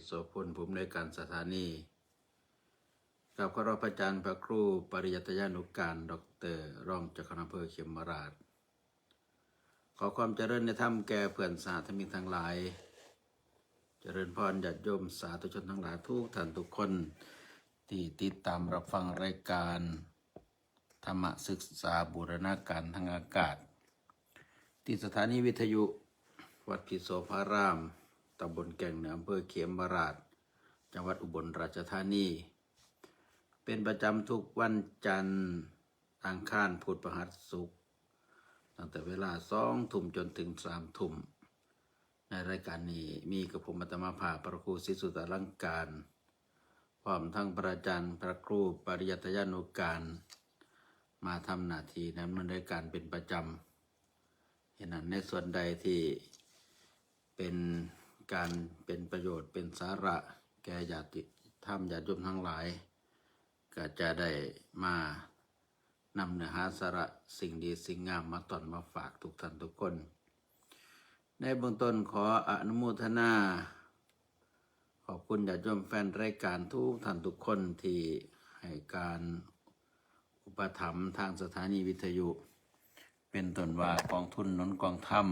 โสพลผู้อำนวยการสถานีกับเคารพอาจารย์พระครูปริยัตยานุการดร.รองเจ้าคณะอำเภอเขมราชขอความเจริญในธรรมแก่เพื่อนสาธมิกทั้งหลายเจริญพรญาติโยมสาธุชนทั้งหลายทุกท่านทุกคนที่ติดตามรับฟังรายการธรรมศึกษาบูรณาการทางอากาศที่สถานีวิทยุวัดพิโสภารามตำบลแก่งเหนืออำเภอเขมราชจังหวัดอุบลราชธานีเป็นประจำทุกวันจันทร์อังคารพุธพฤหัสศุกร์ตั้งแต่เวลา20:00 นจนถึง3:00 นในรายการนี้มีกับผมอาตมาภาพพระครูศรีสุตอลังการพร้อมทั้งพระอาจารย์พระครูปริยัตยานุการมาทำหน้าที่ดำเนินรายการเป็นประจำเห็นนั้นในส่วนใดที่เป็นการเป็นประโยชน์เป็นสาระแก่ญาติธรรมญาติโยมทั้งหลายก็จะได้มานำเนื้อหาสาระสิ่งดีสิ่งงามมาตอนมาฝากทุกท่านทุกคนในเบื้องต้นขออนุโมทนาขอบคุณญาติโยมแฟนรายการทุกท่านทุกคนที่ให้การอุปถัมภ์ทางสถานีวิทยุเป็นต้นว่ากองทุนหนุนกองธรรม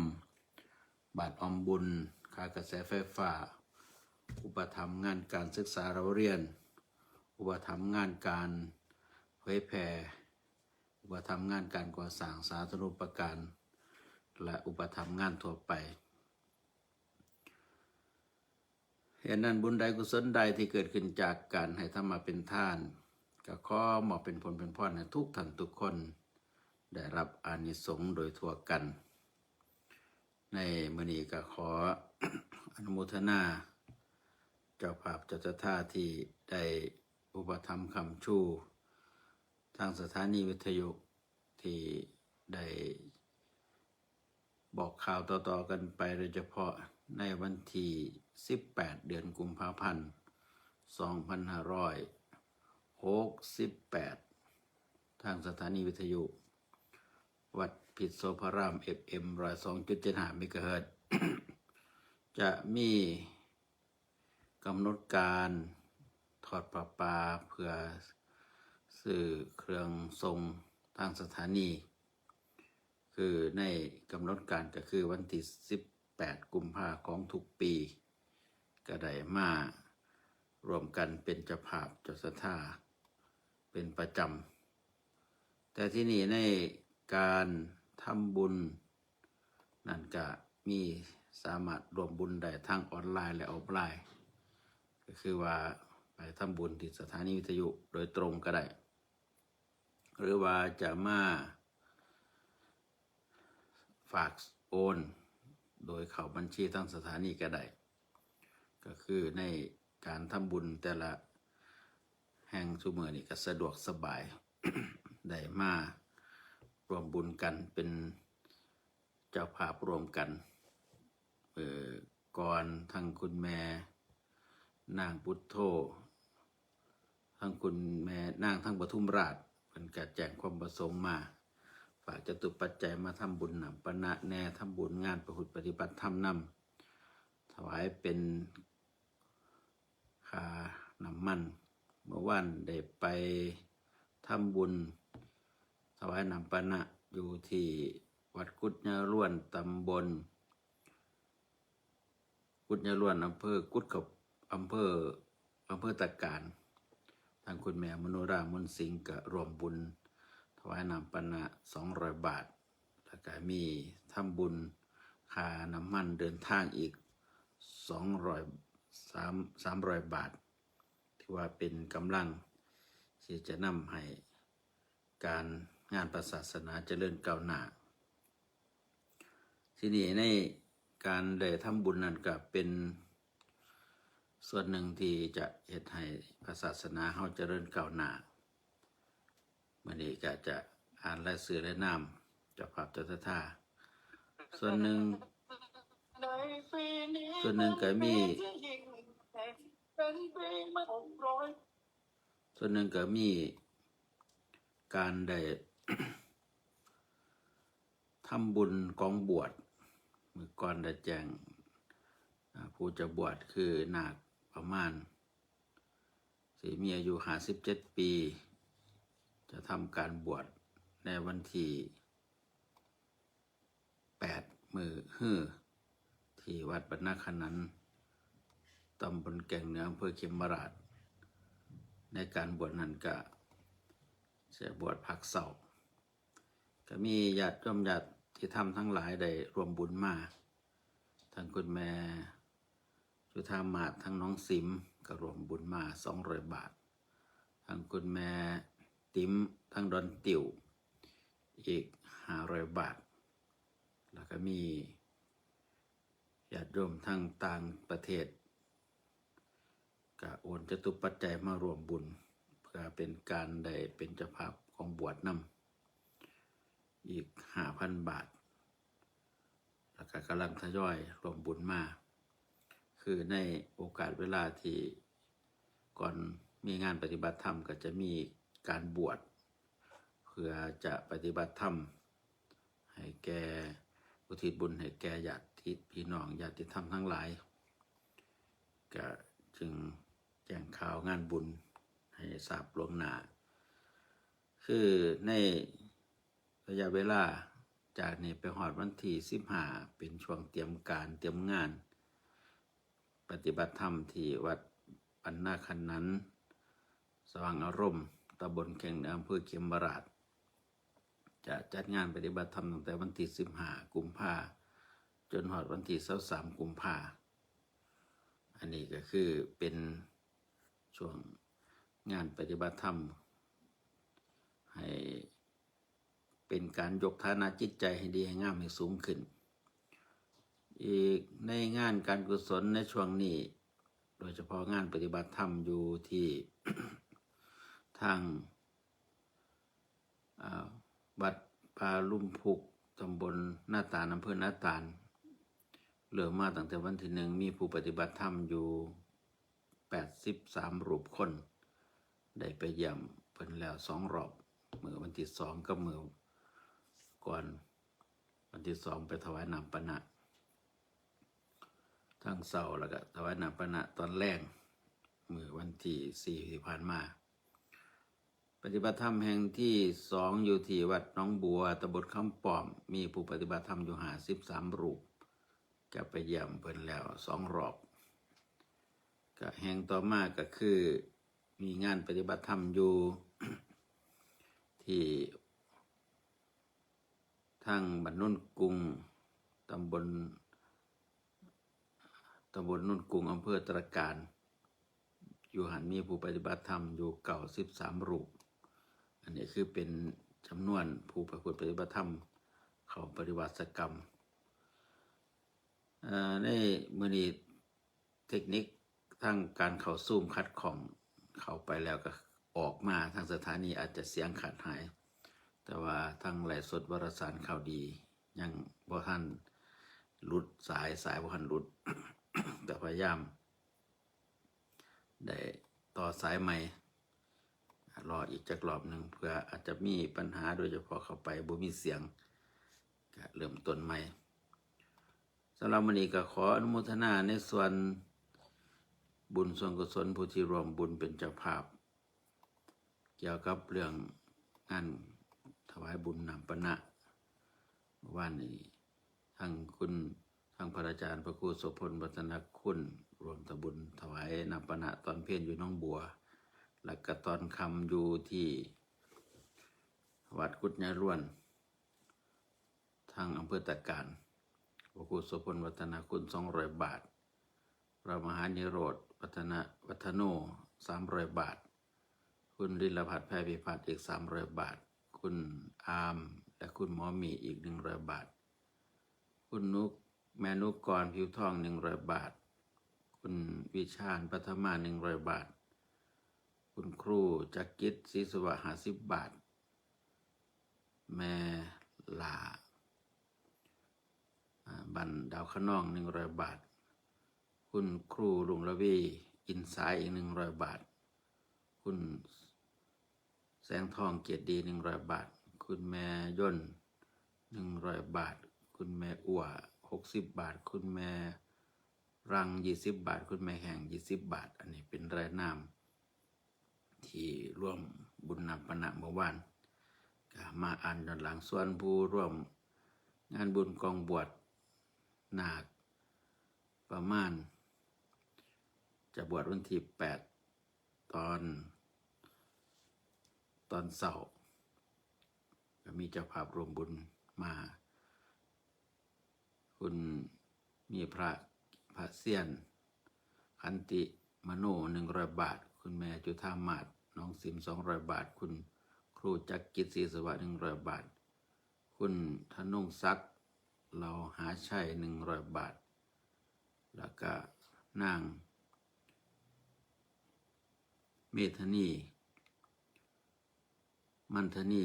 บาทออมบุญค่ากระแสไฟฟ้าอุปถัมภ์งานการศึกษาเราเรียนอุปถัมภ์งานการเผยแผ่อุปถัมภ์งานการก่อสร้างสาธารณูปการและอุปถัมภ์งานทั่วไปเหตุนั้นบุญใดกุศลใดที่เกิดขึ้นจากการให้ธรรมะเป็นทานก็ขอมอบเป็นผลเป็นพรให้ทุกท่านทุกคนได้รับอานิสงส์โดยทั่วกันในมื้อนี้ก็ขอ อนุโมทนาเจ้าภาพเจ้าท่าที่ได้อุปถัมภ์คำชูทางสถานีวิทยุที่ได้บอกข่าวต่อๆกันไปโดยเฉพาะในวันที่18 เดือนกุมภาพันธ์ 2568ทางสถานีวิทยุวัดพิโสภาราม FM 102.75 เมกะเฮิรตซ์ จะมีกำหนดการทอดประปาเพื่อซื้อเครื่องทรงทางสถานีคือในกำหนดการก็คือวันที่18 กุมภาพันธ์ของทุกปีก็ได้มารวมกันเป็นเจ้าภาพเจ้าศรัทธาเป็นประจำแต่ที่นี่ในการทำบุญนั่นก็มีสามารถรวมบุญได้ทั้งออนไลน์และออฟไลน์ก็คือว่าไปทำบุญที่สถานีวิทยุโดยตรงก็ได้หรือว่าจะมาฝากโอนโดยเข้าบัญชีทางสถานีก็ได้ก็คือในการทำบุญแต่ละแห่งซุมื้อนี้ก็สะดวกสบาย ได้มารวมบุญกันเป็นเจ้าภาพรวมกันก่อนทั้งคุณแม่นางพุทโธทั้งคุณแม่นางทั้งปทุมราชเพิ่นก็แจ้งความประสงค์มาฝากจตุปัจจัยมาทำบุญนำปณะแน่ทำบุญงานประพฤติปฏิบัติธรรมนำถวายเป็นค่าน้ำมันเมื่อวานได้ไปทำบุญถวายน้ำปณะอยู่ที่วัดกุดยะล้วนตำบลกุดยะล้วนอำเภอกุดกับอำเภอตะการทางคุณแม่มโนรามนสิงห์ก็ร่วมบุญถวายน้ำปณะ200 บาทแล้วก็มีทำบุญค่าน้ำมันเดินทางอีก300 บาทที่ว่าเป็นกำลังที่จะนำให้การงานศาสนาเจริญก้าวหน้าที่นี่ในการได้ทำบุญนั้นก็เป็นส่วนหนึ่งที่จะเฮ็ดให้ศาสนาเฮาเจริญก้าวหน้ามื้อนี้ก็จะอ่านรายชื่อและนามเจ้าภาพเจ้าท่าส่วนหนึ่งก็มีการได้ ทำบุญกองบวชเมื่อก่อนได้แจ้งผู้จะบวชคือนาค ประมาณสิมีอายุ57 ปีจะทำการบวชในวันที่8 มื้อฮื้อที่วัดบรรณขนันตำบลแก่งเหนืออำเภอเขมราชในการบวชนั้นก็จะบวชพักเสาร์ก็มีญาติโยมญาติที่ทำทั้งหลายได้รวมบุญมาทั้งคุณแม่จุธามาศทั้งน้องสิมก็รวมบุญมา200 บาททั้งคุณแม่ติ๋มทั้งดอนติ๋วอีก500 บาทแล้วก็มีญาติโยมทั้งต่างประเทศก็โอนจตุปัจจัยมารวมบุญเพื่อเป็นการได้เป็นเจ้าภาพของบวชนำอีก5,000 บาทแล้วก็กำลังทยอยรวมบุญมาคือในโอกาสเวลาที่ก่อนมีงานปฏิบัติธรรมก็จะมีการบวชเพื่อจะปฏิบัติธรรมให้แก่อุทิศบุญให้แก่ญาติพี่น้องญาติธรรมทั้งหลายก็จึงแจ้งข่าวงานบุญให้ทราบล่วงหน้าคือในระยะเวลาจากนี้ไปฮอดวันที่15เป็นช่วงเตรียมการเตรียมงานปฏิบัติธรรมที่วัดบรรณขนันสว่างอารมณ์ตำบลแก่งเหนืออำเภอเขมราชจะจัดงานปฏิบัติธรรมตั้งแต่วันที่15 กุมภาพันธ์จนฮอดวันที่23 กุมภาพันธ์อันนี้ก็คือเป็นช่วงงานปฏิบัติธรรมให้เป็นการยกฐานะจิตใจให้ดีให้งามให้สูงขึ้นอีกในงานการกุศลในช่วงนี้โดยเฉพาะงานปฏิบัติธรรมอยู่ที่ ทางวัดปาลุ่มพุกตำบลหน้าตาลอำเภอหน้าตาลเริ่มมาตั้งแต่วันที่1มีผู้ปฏิบัติธรรมอยู่83 รูปคนได้ไปเยี่ยมเพิ่นแล้ว2 รอบเมื่อวันที่2กับมื้อก่อนวันที่2ไปถวายน้ำปนะทั้งเช้าแล้วก็ถวายน้ำปนะตอนแลงมื้อวันที่4ที่ผ่านมาปฏิบัติธรรมแห่งที่2อยู่ที่วัดหนองบัวตำบลคำป้อมมีผู้ปฏิบัติธรรมอยู่53 รูปจะไปเยี่ยมเพิ่นแล้ว2 รอบก็แห่งต่อมาก็คือมีงานปฏิบัติธรรมอยู่ ที่ทางบ้านโนนกรุงตำบลโนนกรุงอำเภอตระการอยู่หันมีผู้ปฏิบัติธรรมอยู่93 รูปอันนี้คือเป็นจำนวนผู้ประพฤติปฏิบัติธรรมเข้าปฏิบัติกรรมในมื้อนี้เทคนิคทางการเข้าซูมคัดของเข้าไปแล้วก็ออกมาทางสถานีอาจจะเสียงขาดหายแต่ว่าทางไลฟ์สดวารสารข่าวดียังบ่ทันหลุดสายบ่ทันหลุด แต่พยายามได้ต่อสายใหม่รออีกจักรอบหนึ่งเพื่ออาจจะมีปัญหาโดยเฉพาะเข้าไปบ่มีเสียงก็เริ่มต้นใหม่สำหรับมื้อนี้ก็ขออนุโมทนาในส่วนบุญส่วนกุศลผู้ที่ร่วมบุญเป็นเจ้าภาพเกี่ยวกับเรื่องงานถวายบุญน้ำปนะว่านี้ทางพระอาจารย์พระครูโสพลวัฒนคุณรวมทำบุญถวายน้ำปนะตอนเพ็ญอยู่หนองบัวและก็ตอนค่ำอยู่ที่วัดกุดยายล้วนทางอำเภอตะการพระครูโสพลวัฒนคุณ200 บาทพระมหานิโรธวัฒโน300 บาทคุณลิลภัทรแพรพิพัฒน์อีก300 บาทคุณอามและคุณหมอมีอีก100 บาทคุณแม่นุกรผิวทอง100 บาทคุณวิชาญปัทมา100 บาทคุณครูจักริดศรีสุวะ50 บาทแม่ลาบันดาวขนอง100 บาทคุณครูลุงระวีอินสายอีก100 บาทคุณแสงทองเกียรติดี100 บาทคุณแม่ย่น100 บาทคุณแม่อั่ว60 บาทคุณแม่ รัง20 บาทคุณแม่แห่ง20 บาทอันนี้เป็นรายนามที่ร่วมบุญนำปณะเมื่อวานก็มาอ่านย้อนหลังส่วนผู้ร่วมงานบุญกองบวชนาคประมาณจะบวชวันที่8ตอนเสาร์ก็มีเจ้าภาพรวมบุญมาคุณมีพระเสี้ยนขันติมโน100 บาทคุณแม่จุธามาศน้องสิม200 บาทคุณครูจักรกิจศรีสวัสดิ์100 บาทคุณธนงศักดิ์เราหาชัย100 บาทแล้วก็นางเมธนีมันธนี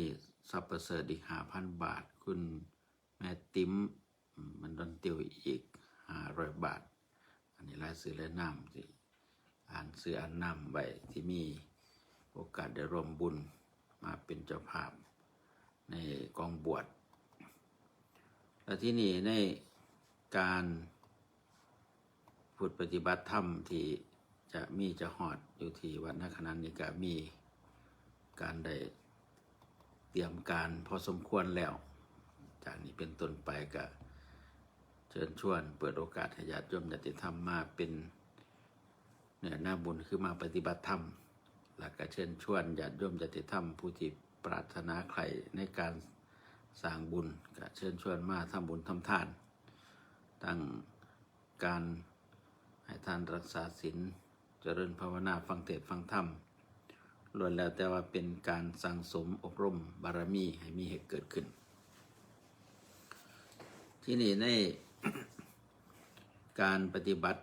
ทรัพย์ประเสริฐอีก5,000 บาทคุณแม่ติ๋มมันดอนเตียวอีก500 บาทอันนี้รายชื่อและนามที่อ่านชื่ออ่านนามไว้ที่มีโอกาสได้ร่วมบุญมาเป็นเจ้าภาพในกองบวชและที่นี่ในการฝึกปฏิบัติธรรมที่จะหอดอยู่ที่วัดนาคนันนี่ก็มีการได้เตรียมการพอสมควรแล้วจากนี้เป็นต้นไปก็เชิญชวนเปิดโอกาสให้ญาติโยมญาติธรรมมาเป็นหน้าบุญคือมาปฏิบัติธรรมแล้วก็เชิญชวนญาติโยมญาติธรรมผู้ที่ปรารถนาใครในการสร้างบุญก็เชิญชวนมาทำบุญทำทานตั้งการให้ทานรักษาศีลเจริญภาวนาฟังเทศน์ฟังธรรมล้วนแล้วแต่ว่าเป็นการสั่งสมอบรมบารมีให้มีเหตุเกิดขึ้นที่นี่ใน การปฏิบัติ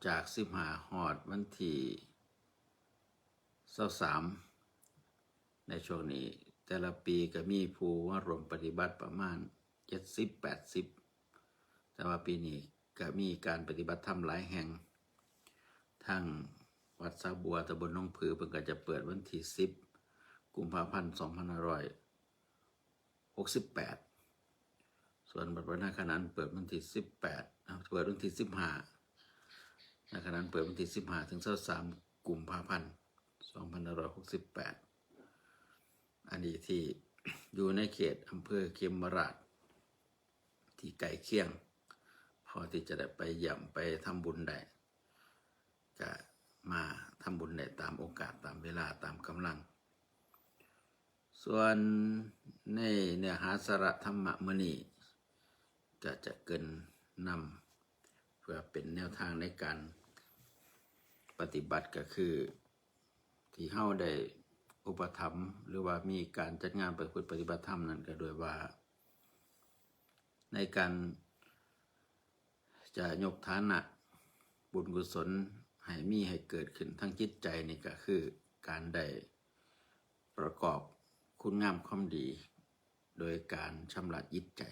จาก15ฮอดวันที่23ในช่วงนี้แต่ละปีก็มีผู้ว่ารวมปฏิบัติประมาณ70-80แต่ว่าปีนี้ก็มีการปฏิบัติธรรมหลายแห่งทั้งวัดสาบัวตำบลหนองผือเพิ่นก็จะเปิดวันที่10 กุมภาพันธ์ 2568ส่วนวัดนาคนันเปิดวันที่18เปิดวันที่15นาคนันเปิดวันที่15ถึง23 กุมภาพันธ์ 2568อันนี้ที่อยู่ในเขตอำเภอเขมราชที่ใกล้เคียงพอที่จะได้ไปเยี่ยมไปทำบุญได้ก็มาทำบุญได้ตามโอกาสตามเวลาตามกำลังส่วนในเนื้อหาสาระธรรมะมื้อนี้ก็จะเกินนำเพื่อเป็นแนวทางในการปฏิบัติก็คือที่เฮาได้อุปถัมภ์หรือว่ามีการจัดงานประพฤติปฏิบัติธรรมนั้นก็โดยว่าในการจะยกฐานะบุญกุศลให้มีให้เกิดขึ้นทั้งจิตใจนี่ก็คือการได้ประกอบคุณงามความดีโดยการชำระจิตใจ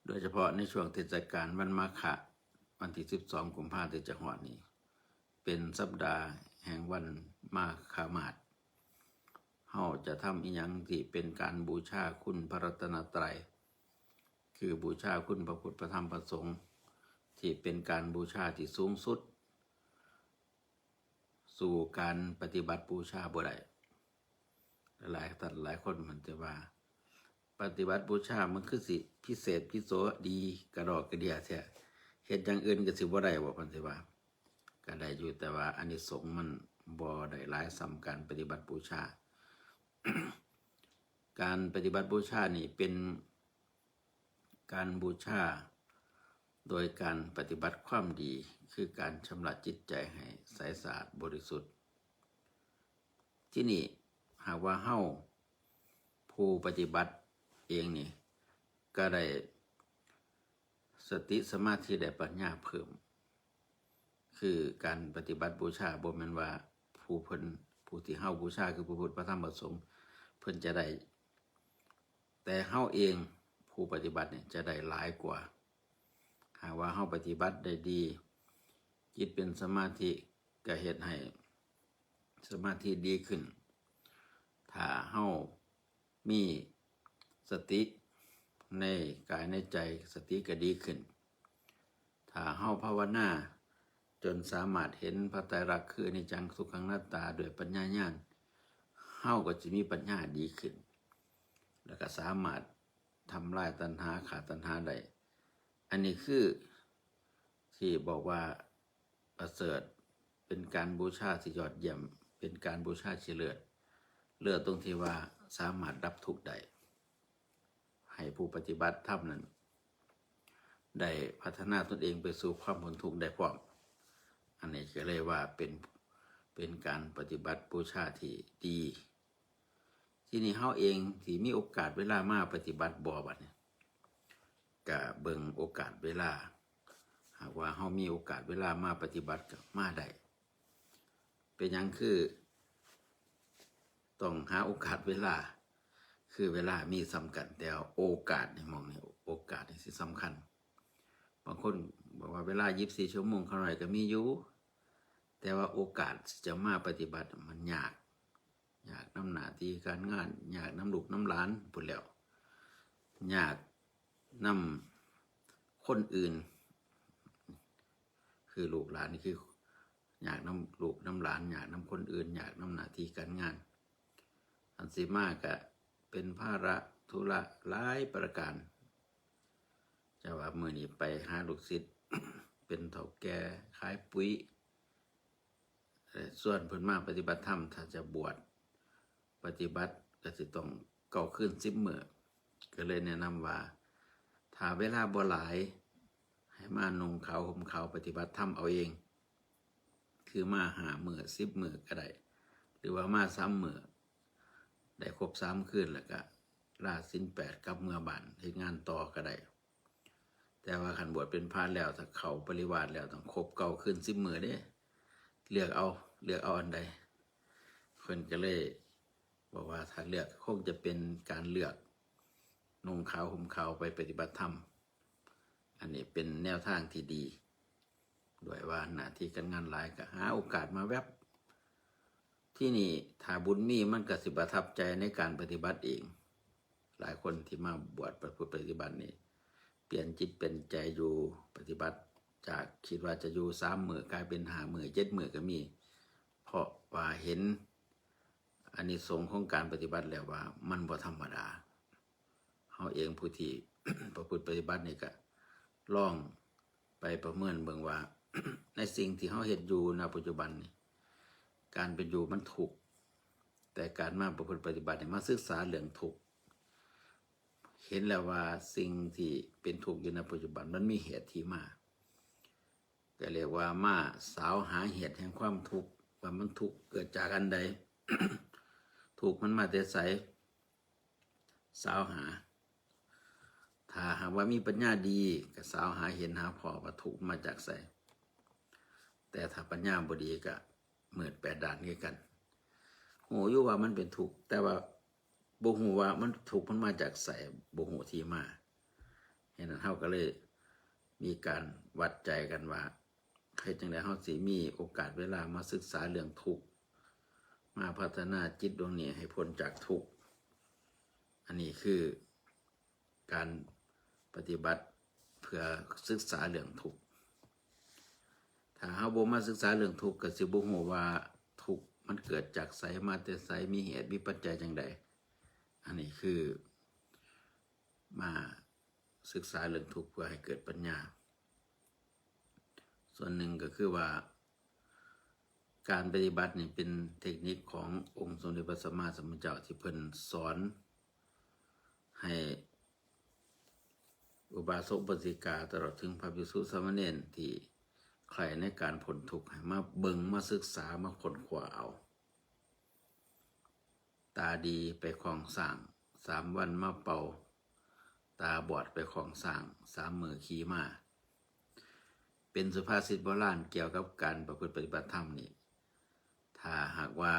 โดยเฉพาะในช่วงเทศกาลวันมาฆะวันที่12 กุมภาพันธ์ที่จะฮอดนี้เป็นสัปดาห์แห่งวันมาฆมาสเฮาจะทำอีหยังที่เป็นการบูชาคุณพระรัตนตรัยคือบูชาคุณพระพุทธพระธรรมพระสงฆ์ที่เป็นการบูชาที่สูงสุดสู่การปฏิบัติบูชาบ่ได้หลายท่านหลายคนมันจะว่าปฏิบัติบูชามันคือสิพิเศษพิโสดีกระดอกกระเดียแท้เฮ็ดอย่างอื่นก็สิบ่ได้บ่เพิ่นสิว่าก็ได้อยู่แต่ว่าอานิสงส์มันบ่ได้หลายสำการปฏิบัติบูชา การปฏิบัติบูชานี่เป็นการบูชาโดยการปฏิบัติความดีคือการชำระจิตใจให้ใสสะอาดบริสุทธิ์ที่นี่หากว่าเฮาผู้ปฏิบัติเองนี่ก็ได้สติสมาธิได้ปัญญาเพิ่มคือการปฏิบัติบูชาบ่แม่นว่าผู้ที่เฮาบูชาคือพระพุทธพระธรรมพระสงฆ์เพิ่นจะได้แต่เฮาเองผู้ปฏิบัติเนี่ยจะได้หลายกว่าหากว่าเฮาปฏิบัติได้ดีจิตเป็นสมาธิก็เฮ็ดให้สมาธิดีขึ้นถ้าเฮามีสติในกายในใจสติก็ดีขึ้น ถ้าเฮาภาวนาจนสามารถเห็นพระไตรลักษณ์คืออนิจจังทุกขังอนัตตาด้วยปัญญาญาณเฮาก็จะมีปัญญาดีขึ้นแล้วก็สามารถทำลายตัณหาขาดตัณหาได้อันนี้คือที่บอกว่าประเสริฐเป็นการบูชาที่ยอดเยี่ยมเป็นการบูชาที่เลิศตรงที่ว่าสามารถดับทุกข์ได้ให้ผู้ปฏิบัติธรรมนั้นได้พัฒนาตนเองไปสู่ความพ้นทุกข์ได้พร้อมอันนี้ก็เลยว่าเป็นการปฏิบัติบูชาที่ดีที่นี่เฮาเองที่มีโอกาสเวลามาปฏิบัติบ่บัดนี้ก็เบิ่งโอกาสเวลาหากว่าเฮามีโอกาสเวลามาปฏิบัติก็มาได้เป็นหยังคือต้องหาโอกาสเวลาคือเวลามีสำคัญแต่โอกาสในมองนี่โอกาสนี่สิสำคัญบางคนบอกว่าเวลา24ชั่วโมงเท่าไหร่ก็มีอยู่แต่ว่าโอกาสจะมาปฏิบัติมันยากน้ำหน้าที่การงานยากน้ำลูกน้ำหลานพูดแล้วยากน้ำคนอื่นคือลูกหลานนี่คืออยากน้ำลูกน้ำหลานอยากน้ำคนอื่นอยากน้ำหน้าที่การงานอันสิมากก็เป็นภาระธุระหลายประการจะว่ามื้อนี้ไปหาลูกศิษย์ เป็นเฒ่าแก่ขายปุ๋ยส่วนเพิ่นมาปฏิบัติธรรมถ้าจะบวชปฏิบัติก็สิต้องเก่าขึ้น10 มื้อก็เลยแนะนำว่าถ้าเวลาบ่หลายให้มานุ่งขาวห่มขาวปฏิบัติธรรมเอาเองคือมา5 มื้อ10 มื้อก็ได้หรือว่ามา3 มื้อได้ครบ3 คืนแล้วก็ลาศีล8กลับเมื่อบ้านเฮ็ดงานต่อก็ได้แต่ว่าคันบวชเป็นพระแล้วถ้าเข้าปริวาสแล้วต้องครบเก่าคืน10 มื้อเด้เลือกเอาอันใดเพิ่นก็เลยบอกว่าถ้าเลือกคงจะเป็นการเลือกนุ่งขาวห่มขาวไปปฏิบัติธรรมอันนี้เป็นแนวทางที่ดีด้วยว่าหน้าที่การงานหลายก็หาโอกาสมาแวบที่นี่ถ้าบุญมีมันก็สิประทับใจในการปฏิบัติเองหลายคนที่มาบวชปฏิบัตินี่เปลี่ยนจิตเป็นใจอยู่ปฏิบัติจากคิดว่าจะอยู่3 มื้อกลายเป็น5 มื้อ7 มื้อก็มีเพราะว่าเห็นอานิสงส์ของการปฏิบัติแล้วว่ามันบ่ธรรมดาเฮาเองผู้ที่ ประพฤติปฏิบัตินี่ก็ลองไปประเมินเบิ่งว่า ในสิ่งที่เฮาเฮ็ดอยู่ณปัจจุบันนี่การเป็นอยู่มันทุกข์แต่การมาประพฤติปฏิบัติมาศึกษาเรื่องทุกข์เห็นแล้วว่าสิ่งที่เป็นทุกข์อยู่ในปัจจุบันมันมีเหตุที่มาก็เรียกว่ามาสาวหาเหตุแห่งความทุกข์ว่ามันทุกข์เกิดจากอันใด ทุกข์มันมาแต่ไสสาวหาถ้าหากว่ามีปัญญาดีก็สาวหาเห็นหาพอว่าทุกข์มาจากไสแต่ถ้าปัญญาบ่ดีก็มืด8 ด้านคือกันหูอยู่ว่ามันเป็นทุกข์แต่ว่าบ่ฮู้ว่ามันทุกข์มันมาจากไสบ่ฮู้ที่มาเห็นนั้นเฮาก็เลยมีการวัดใจกันว่าเฮ็ดจังได๋เฮาสิมีโอกาสเวลามาศึกษาเรื่องทุกข์มาพัฒนาจิตดวงนี้ให้พ้นจากทุกข์อันนี้คือการปฏิบัติเพื่อศึกษาเรื่องทุกข์ถ้าเฮาบ่มาศึกษาเรื่องทุกข์ก็สิบ่ฮู้ว่าทุกข์มันเกิดจากไสมาแต่ไสมีเหตุมีปัจจัยจังใดอันนี้คือมาศึกษาเรื่องทุกข์เพื่อให้เกิดปัญญาส่วนหนึ่งก็คือว่าการปฏิบัตินี่เป็นเทคนิคขององค์สมเด็จพระสัมมาสัมพุทธเจ้าที่เพิ่นสอนให้อุบาสกอุบาสิกาตลอดถึงพระภิกษุสามเณรที่ใครในการพ้นทุกข์ให้มาเบิ่งมาศึกษามาค้นคว้าเอาตาดีไปคลองสร้าง3 วันมาเป่าตาบอดไปคลองสร้าง3 มื้อขี่ม้าเป็นสุภาษิตโบราณเกี่ยวกับการประพฤติปฏิบัติธรรมนี่ถ้าหากว่า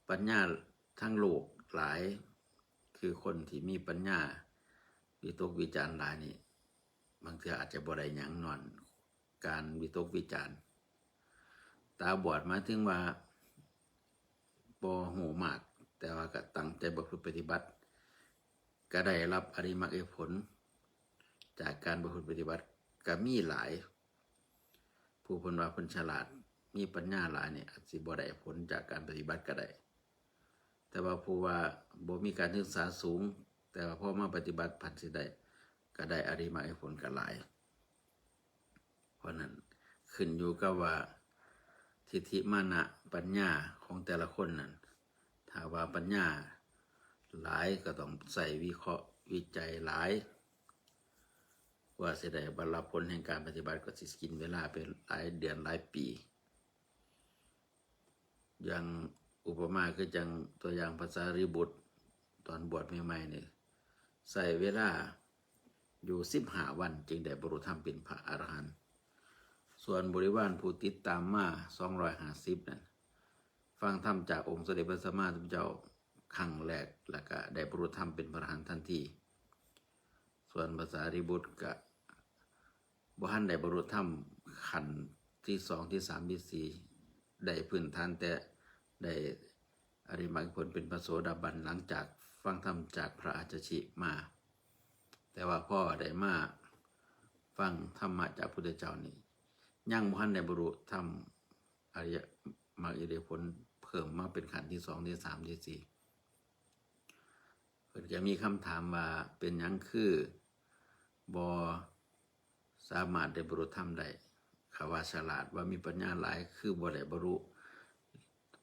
ปัญญาทั้งโลกหลายคือคนที่มีปัญญาวิตกวิจารหลายนี่บางทีอาจจะบ่ได้หยังนอนการวิตกวิจารตาบอดหมายถึงว่าบ่ฮู้มากแต่ว่าก็ตั้งใจประพฤติปฏิบัติก็ได้รับอริยมรรคผลจากการประพฤติปฏิบัติ ก็มีหลายผู้เพิ่นว่าเพิ่นฉลาดมีปัญญาหลายเนี่ยอาจสิบ่ได้ผลจากการปฏิบัติก็ได้แต่ว่าผู้ว่าบ่มีการศึกษาสูงแต่ว่าพอมาปฏิบัติพันสิได้ก็ได้อริมักผลก็หลายเพราะนั้นขึ้นอยู่กับว่าทิฏฐิมานะปัญญาของแต่ละคนนั้นถ้าว่าปัญญาหลายก็ต้องใส่วิเคราะห์วิจัยหลายว่าสิได้บรรลุผลแห่งการปฏิบัติก็สิกินเวลาเป็นหลายเดือนหลายปีอย่างอุปมาคือจังตัวอย่างภาษาริบุตรตอนบวชใหม่ๆนี่ใส่เวลาอยู่15 วันจึงได้บรรลุธรรมเป็นพระอรหันต์ส่วนบริวารผู้ติดตามมา250นั้นฟังธรรมจากองค์สมเด็จพระสัมมาสัมพุทธเจ้าครั้งแรกแล้วก็ได้บรรลุธรรมเป็นพระอรหันต์ทันทีส่วนภาษาริบุตรก็บ่ทันได้บรรลุธรรมขั้นที่2ที่3ที่4ได้พื้นฐานแต่ได้อริมักผลเป็นพระโสดาบันหลังจากฟังธรรมจากพระอาจารย์ชิมาแต่ว่าพ่อได้มาฟังธรรมะจากพุทธเจ้านี่ยังบ่ทันได้บรรลุธรรมอริยมรรคอิทธิผลเพิ่มมาเป็นขั้นที่2ที่3ที่4เพิ่นก็มีคำถามว่าเป็นหยังคือบ่สามารถได้บรรลุธรรมได้คำว่าฉลาดว่ามีปัญญาหลายคือบ่ได้บรรลุ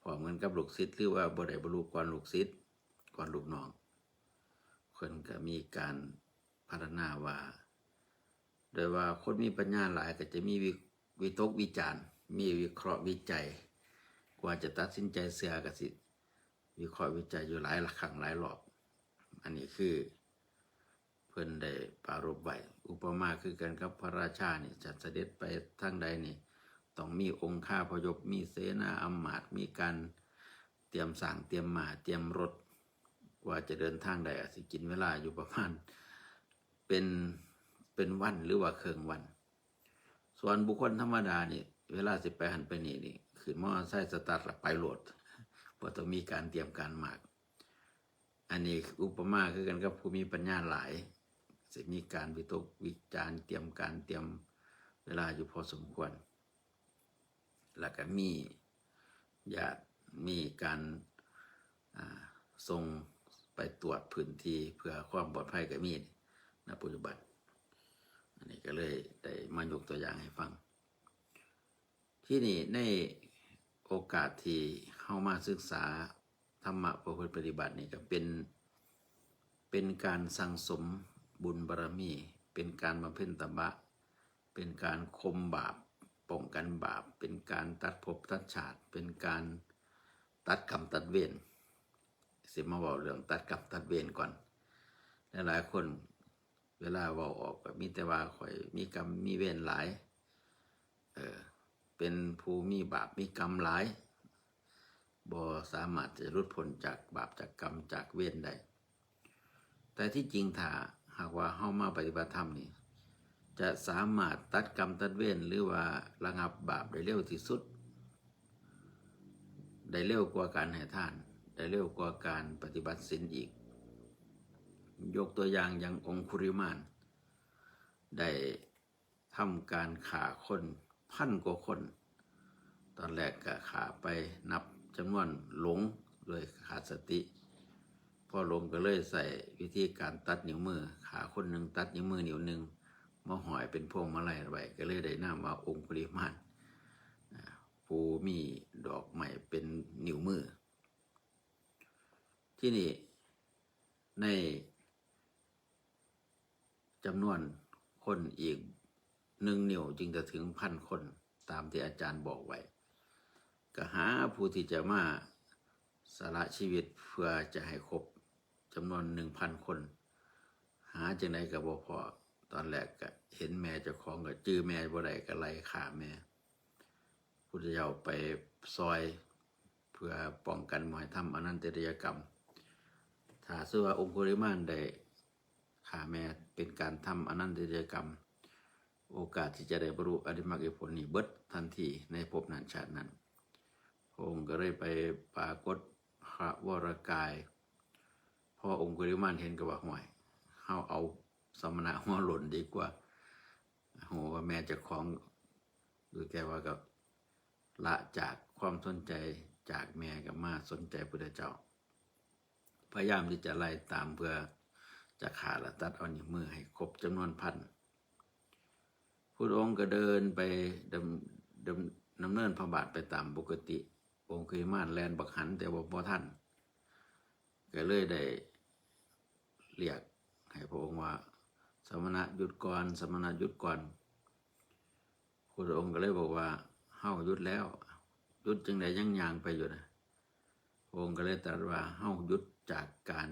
พอเหมือนกับลูกศิษย์หรือว่าบ่ได้บรรลุก่อนลูกศิษย์ก่อนลูกน้องเพิ่นก็มีการพัฒนาว่าโดยว่าคนมีปัญญาหลายก็จะมีวิตกวิจารณ์มีวิเคราะห์วิจัยกว่าจะตัดสินใจเชื่อก็สิวิเคราะห์วิจัยอยู่หลายครั้งหลายรอบอันนี้คือเพิ่นได้ปรารภไว้อุปมาคือกันกับพระราชานี่จะเสด็จไปทางใดนี่ต้องมีองค์ข้าพยพมีเสนาอำมาตย์มีการเตรียมสร้างเตรียมม้าเตรียมรถว่าจะเดินทางใดอาจสิกินเวลาอยู่ประมาณเป็นวันหรือว่าครึ่งวันส่วนบุคคลธรรมดานี่เวลาสิไปหันไปนี่ขึ้นมอเตอร์ไซค์สตาร์ทแล้วไปโหลดบ่ต้องมีการเตรียมการมากอันนี้อุปมาคือกันกับผู้มีปัญญาหลายจะมีการวิตกวิจารณ์เตรียมเวลาอยู่พอสมควรแล้วก็มีญาติมีการส่งไปตรวจพื้นที่เพื่อความปลอดภัยก็มีในปัจจุบันอันนี้ก็เลยได้มายกตัวอย่างให้ฟังที่นี่ในโอกาสที่เข้ามาศึกษาธรรมะประพฤติปฏิบัตินี่ก็เป็นการสั่งสมบุญบารมีเป็นการบำเพ็ญตบะเป็นการข่มบาปป้องกันบาปเป็นการตัดภพตัดชาติเป็นการตัดกรรมตัดเวรสิมาเว้าเรื่องตัดกรรมตัดเวรก่อนหลายคนเวลาเว้าออกก็มีแต่ว่าข่อยมีกรรมมีเวรหลายเป็นผู้มีบาปมีกรรมหลายบ่สามารถจะหลุดพ้นจากบาปจากกรรมจากเวรได้แต่ที่จริงถ้าหากว่าเฮามาปฏิบัติธรรมนี่จะสามารถตัดกรรมตัดเวรหรือว่าระงับบาปได้เร็วที่สุดได้เร็วกว่าการให้ทานได้เร็วกว่าการปฏิบัติศีลอีกยกตัวอย่างองคุริมานได้ทำการฆ่าคน1,000 กว่าคนตอนแรกก็ฆ่าไปนับจำนวนหลงโดยขาดสติพอหลงก็เลยใส่วิธีการตัดนิ้วมือฆ่าคนหนึ่งตัดนิ้วมือนิ้วหนึ่งมาห้อยเป็นพวงมาลัยไว้ก็เลยได้นามว่าองคุริมานผู้มีดอกไม้เป็นนิ้วมือที่นี่ในจำนวนคนอีก1 นิ้วจึงจะถึง1,000 คนตามที่อาจารย์บอกไว้ก็หาผู้ที่จะมาสละชีวิตเพื่อจะให้ครบจำนวน 1,000 คนหาจังไดก็บ่พอตอนแรกก็เห็นแม่เจ้าของก็จื้อแม่บ่ได้ก็ไล่ฆ่าแม่พุทธเจ้าไปซอยเพื่อป้องกันบ่ให้ทำอนันตริยกรรมถ้าซื่อว่าองคุริมานได้ฆ่าแม่เป็นการทำอนันตริยกรรมโอกาสที่จะได้บรรลุอริยมรรคผลนี่เบิดทันทีในภพนั้นชาตินั้นพระองค์ก็เลยไปปรากฏพระวรกายพอองคุริมานเห็นก็ว่าห่วยเฮาเอาสมณะหัวหล่นดีกว่า โหว่าแม่จะคล้องดูแกว่ากับละจากความสนใจจากแม่กับมาสนใจพุทธเจ้าพยายามที่จะไล่ตามเพื่อจะขาและตัดเอานิ้วมือให้ครบจำนวนพันพุทธองค์ก็เดินไปดำเนินพระบาทไปตามปกติองค์คุลิมานแลนบักหันแต่ว่าบ่ทันก็เลยได้เรียกให้พระองค์ว่าสมณะหยุดก่อนสมณะหยุดก่อนพุทธองค์ก็เลยบอกว่าเฮาหยุดแล้วหยุดจึงได้ยังยางไปอยู่นะพระองค์ก็เลยตรัสว่าเฮาหยุดจากการ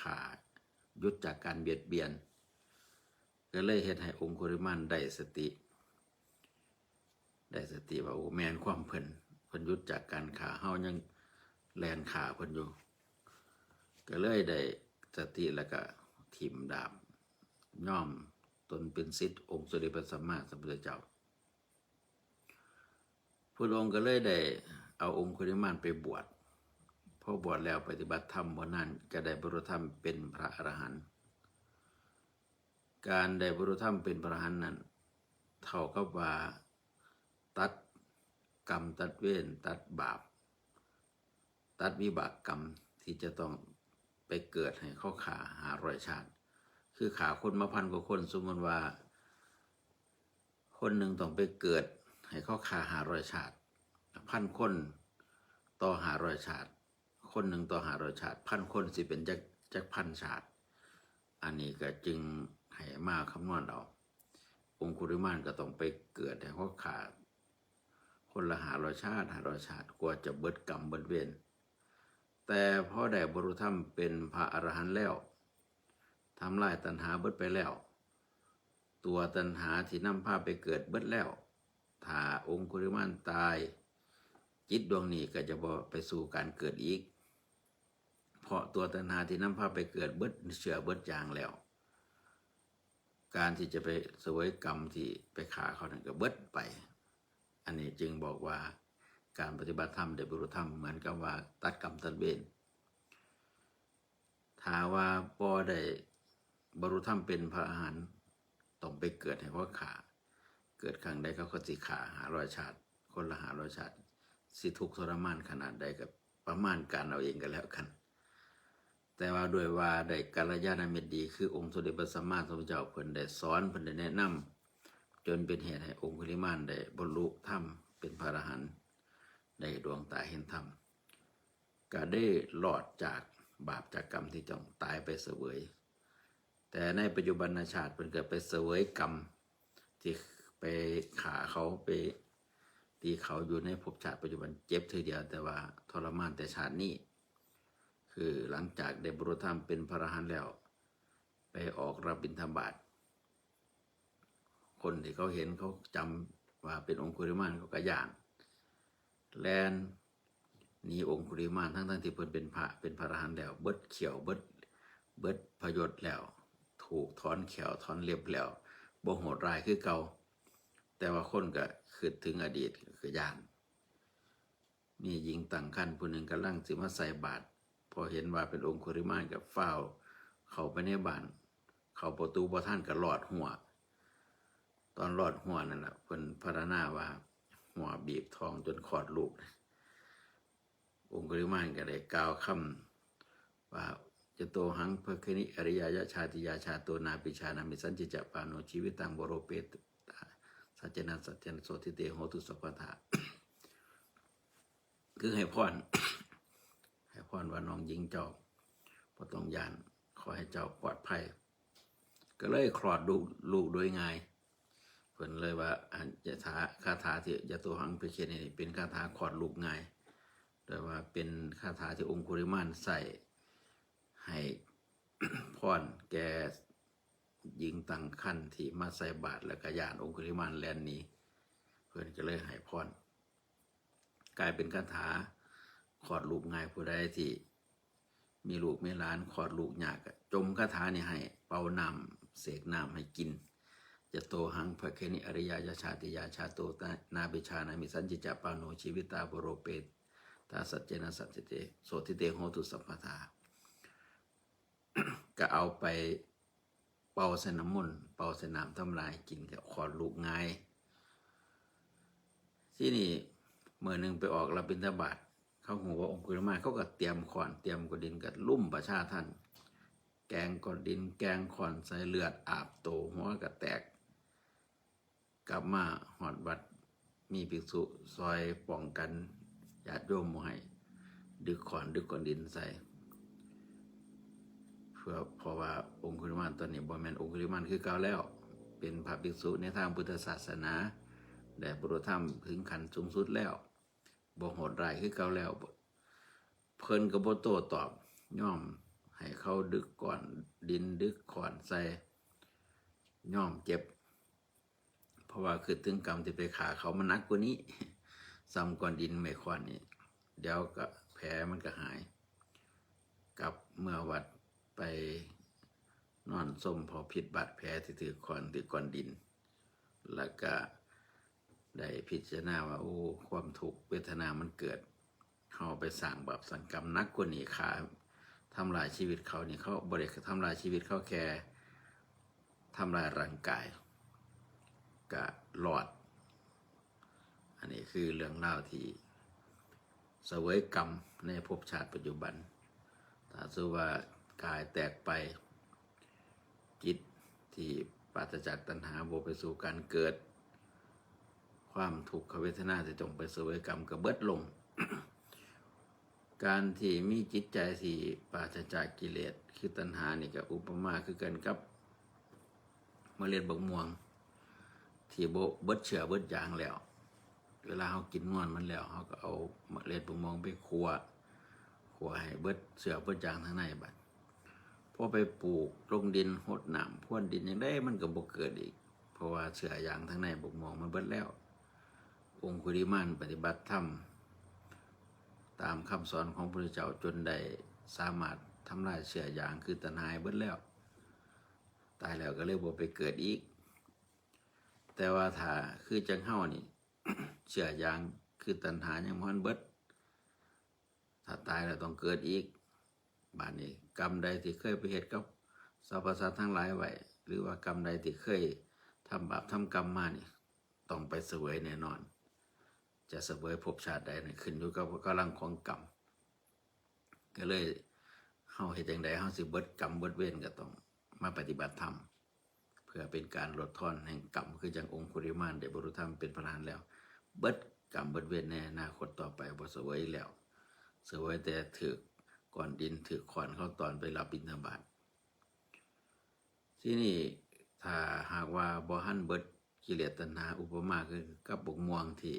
ฆ่าหยุดจากการเบียดเบียนก็เลยเฮ็ดให้องค์คุลิมานได้สติว่าโอ้แม่นความเพิ่นหยุดจากการฆ่าเฮายังแลนฆ่าเพิ่นอยู่ก็เลยได้สติแล้วก็ทิ่มดาบย่อมตนเป็นศิษย์องค์สมเด็จพระสัมมาสัมพุทธเจ้าพระองค์ก็เลยได้เอาองค์คุลิมานไปบวชพอบวชแล้วปฏิบัติธรรมบ่นานก็ได้บรรลุธรรมเป็นพระอรหันต์การได้บรรลุธรรมเป็นพระอรหันต์นั้นเท่ากับว่าตัดกรรมตัดเวรตัดบาปตัดวิบากกรรมที่จะต้องไปเกิดให้เขาฆ่า500 ชาติคือฆ่าคนมา1,000 กว่าคนสมมติว่าคนหนึ่งต้องไปเกิดให้เขาฆ่า500 ชาติ1,000 คนต่อ500 ชาติคนหนึ่งต่อ500 ชาติ1,000 คนสิเป็นจัก1,000 ชาติอันนี้ก็จึงให้มาคำนวณเอาองค์คุลิมานก็ต้องไปเกิดให้เขาฆ่าคนละ500 ชาติ500 ชาติกว่าจะเบิดกรรมเบิดเวรแต่พอได้บรรลุธรรมเป็นพระอรหันต์แล้วทำลายตัณหาเบิดไปแล้วตัวตัณหาที่นำพาไปเกิดเบิดแล้วถ้าองค์คุลิมานตายจิตดวงนี้ก็จะบ่ไปสู่การเกิดอีกเพราะตัวตัณหาที่นำพาไปเกิดเบิดเชื่อเบิดอย่างแล้วการที่จะไปเสวยกรรมที่ไปฆ่าเขานั้นก็เบิดไปอันนี้จึงบอกว่าการปฏิบัติธรรมได้บรรลุธรรมเหมือนกับว่าตัดกรรมตัดเวรถ้าว่าบ่ได้บรรลุธรรมเป็นพระอรหันต์ต้องไปเกิดให้เขาฆ่าเกิดครั้งใดเขาก็สิฆ่า500 ชาติคนละ500 ชาติสิทุกข์ทรมานขนาดใดกับประมาณการเอาเองกันแล้วกันแต่ว่าด้วยว่าได้กัลยาณมิตรดีคือองค์สมเด็จพระสัมมาสัมพุทธเจ้าเพิ่นได้สอนเพิ่นได้แนะนำจนเป็นเหตุให้องค์คุลิมานได้บรรลุธรรมเป็นพระอรหันต์ได้ดวงตาเห็นธรรมก็ได้รอดจากบาปจากกรรมที่ต้องตายไปเสวยแต่ในปัจจุบันชาติเพิ่นก็ไปเสวยกรรมที่ไปฆ่าเขาไปตีเขาอยู่ในภพชาติปัจจุบันเจ็บทีเดียวแต่ว่าทรมานแต่ชาตินี้คือหลังจากได้บรรลุธรรมเป็นพระอรหันต์แล้วไปออกรับบิณฑบาตคนที่เขาเห็นเขาจำว่าเป็นองค์คุลิมานเขาก็ย่านแลนหนีองค์คุลิมานทั้งที่เพิ่นเป็นพระอรหันต์แล้วเบิดเขียวเบิดพยศแล้วถูกถอนแขวถอนเล็บแล้วบ่โหดร้ายคือเก่าแต่ว่าคนก็คิดถึงอดีตคือย่านมีหญิงตั้งครรภ์ผู้หนึ่งกำลังสิมาใส่บาตรพอเห็นว่าเป็นองค์คุลิมานกับฟ้าวเข้าไปในบ้านเข้าประตูบ่ทันก็รอดหัวตอนรอดหัวนั่นแหละเพิ่นพรรณนาว่าหัวบีบท้องจนคลอดลูกองค์คุลิมานก็ได้กล่าวคำว่าจะโตหังภคนิอริยยชาติยาชาโตนาปิชานามิสัญจิจะปาโนชีวิตังบโรเปตสัจจนัสสัจจนโสติเตโหตุสัพพทาคือให้พรว่าน้องหญิงเจ้าบ่ต้องย่านขอให้เจ้าปลอดภัยก็เลยคลอดลูกโดยง่ายเพิ่นเลยว่าคาถาที่ยะโตหังภคนิเป็นคาถาคลอดลูกง่ายแต่ว่าเป็นคาถาที่องค์คุลิมานใส่ให้พรแก่หญิงตั้งครรภ์ที่มาใส่บาตรแล้วก็ย่านองค์คุลิมานแล่นหนีเพิ่นก็เลยให้พรกลายเป็นคาถาคลอดลูกง่ายผู้ใดที่มีลูกมีหลานคลอดลูกยากจมคาถานี่ให้เป่าน้ำเสกน้ำให้กินจะโตหังภคนิอริยยชาติยาชาโตนาปิชานามิสัญจิจะปาโนชีวิตาบโรเปตตาสัจเจนะสัจเจโสติเตโหตุสัพพทาก็เอาไป เป่าใส่น้ำมนต์เป่าใส่น้ำทำลายกินกับขอดลูกง่ายที่นี่เมื่อหนึ่งไปออกรับบิณฑบาตเขาหูว่าองคุลิมานเขาก็เตรียมขอนเตรียมกอดินกับลุ่มประชาท่านแกงกอดินแกงขอนใส่เลือดอาบโตหัวกระแตกกลับมาหอดวัดมีภิกษุซอยป้องกันญาติโยมบ่ให้ดึกขอนดึกกอดินใส่เพื่อเพราะว่าองคุลิมานตอนนี้บ่แม่นองคุลิมานคือเก่าแล้วเป็นพระภิกษุในทางพุทธศาสนาได้บรรลุธรรมถึงขั้นสูงสุดแล้วบ่โหดร้ายคือเก่าแล้วเพิ่นก็บ่โต้ตอบย่อมให้เขาดึกก่อนดินดึกขอนใส่ย่อมเจ็บเพราะว่าคือถึงกรรมที่ไปฆ่าเขามันหนักกว่านี้ซ้ำก่อนดินไม่ขอนนี่เดี๋ยวก็แผลมันก็หายกับเมื่อวัดไปนอนส้มพอผิดบาดแผลที่ถือขอนถือก้อนดินแล้วก็ได้พิจารณาว่าโอ้ความทุกข์เวทนามันเกิดเขาไปสั่งบาปสั่งกรรมนักกว่านี้ขาทำลายชีวิตเขานี่เขาบริทำลายชีวิตเขาแค่ทำลายร่างกายก็หลอดอันนี้คือเรื่องเล่าที่เสวยกรรมในภพชาติปัจจุบันถ้าสู้ว่ากายแตกไปจิตที่ปราศจากตัณหาโบไปสู่การเกิดความทุกขเวทนาจะจงไปเสวยกรรมก็เบิดลง การที่มีจิตใจที่ปราศจากกิเลสคือตัณหานี่ก็อุปมาคือกันกับเมล็ดบักม่วงที่เบิดเชื้อเบิดยางแล้วเวลาเขากินนวลมันแล้วเขาก็เอาเมล็ดบักม่วงไปคั่วให้เบิดเชื้อเบิดยางทั้งในบัดพอไปปลูกลงดินหดน้ำพ่นดินอย่างได้มันก็บ่เกิดอีกเพราะว่าเชื้อยางทั้งในบักม่วงมันเบิดแล้วองคุลิมานปฏิบัติธรรมตามคำสอนของพระพุทธเจ้าจนได้สามารถทำลายเชื้อยางคือตัณหาเบิดแล้วตายแล้วก็เลยบ่ไปเกิดอีกแต่ว่าถ้าคือจังเฮานี่ เชื้อยางคือตัณหายังบ่ทันเบิดถ้าตายแล้วต้องเกิดอีกบาดนี้กรรมใดที่เคยไปเฮ็ดกับสรรพสัตว์ทั้งหลายไว้หรือว่ากรรมใดที่เคยทำบาปทำกรรมมานี่ต้องไปเสวยแน่นอนจะเสวยภพชาติใดนี่ขึ้นอยู่กับกำลังของกรรมก็เลยเฮาเฮ็ดจังไดเฮาสิเบิดกรรมเบิดเวรก็ต้องมาปฏิบัติธรรมเพื่อเป็นการลดทอนแห่งกรรมคือจังองคุลิมานได้บรรลุธรรมเป็นพระอรหันต์แล้วเบิดกรรมเบิดเวรในอนาคตต่อไปบ่เสวยแล้วเสวยแต่ถือก่อนดินถือขอนเขาตอนไปรับบิณฑบาตที่นี่ถ้าหากว่าบ่หันเบิดกิเลสตัณหาอุปมาคือกับบักม่วงที่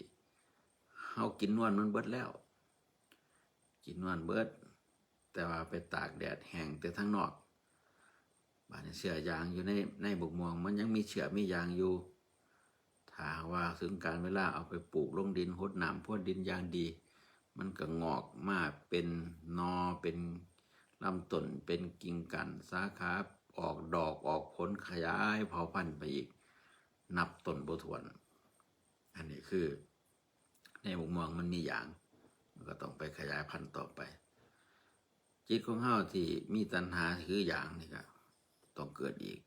เฮากินนวลมันเบิดแล้วกินนวลเบิดแต่ว่าไปตากแดดแห้งแต่ทั้งนอกบาดนี้เชื้อยางอยู่ในบักม่วงมันยังมีเชื้อมียางอยู่ถ้าว่าถึงการเวลาเอาไปปลูกลงดินหดน้ำพ่นดินอย่างดีมันก็งอกมาเป็นนอเป็นลำต้นเป็นกิ่งก้านสาขาออกดอกออกผลขยายเผ่าพันธุ์ไปอีกนับต้นบ่ถ้วนอันนี้คือในบักม่วงมันมีอย่างมันก็ต้องไปขยายพันธุ์ต่อไปจิตของเฮาที่มีตัณหาคืออย่างนี่ก็ต้องเกิดอีก